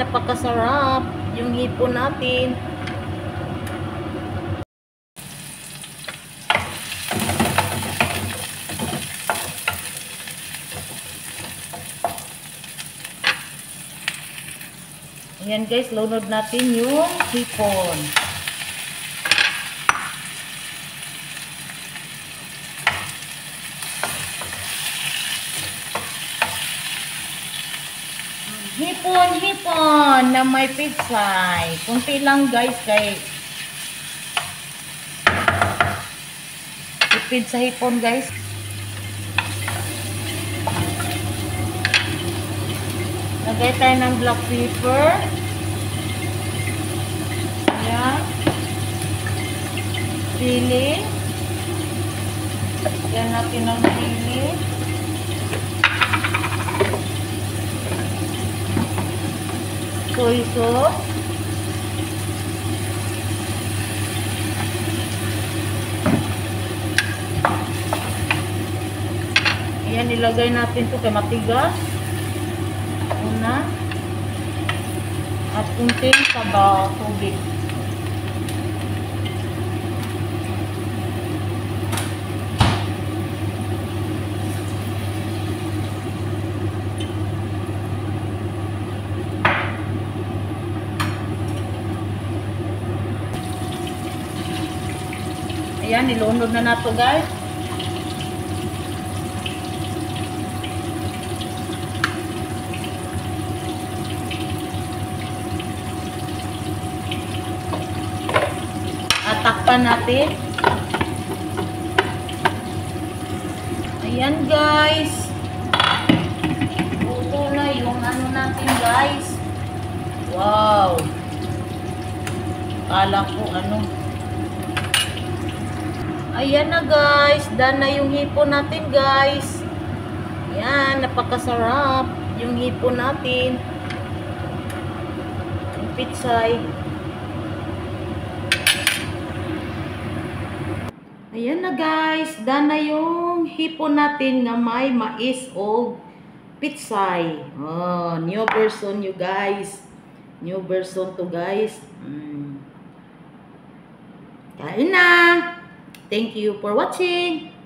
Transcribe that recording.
napakasarap yung hipon natin. Ayan guys, lunod natin yung hipon. Hipon na may pitsay. Kunti lang guys, kay tipid sa hipon guys. Lagay tayo ng black pepper. Ayan. Sili. Lagyan natin ng sili. Soy sauce. Ayan, ilagay natin ito kay matigas. Una. At kunting sabaw, tubig. Ayan, nilunod na nato guys. At takpan natin. Ayan guys. Luto na yung ano natin guys. Wow. Kala ko ano. Ayan na guys, done na yung hipon natin guys. Ayan, napakasarap yung hipon natin. Yung pitsay. Ayan na guys, done na yung hipon natin na may mais o pitsay. Oh, new version you guys. New version to guys. Kain na! Thank you for watching.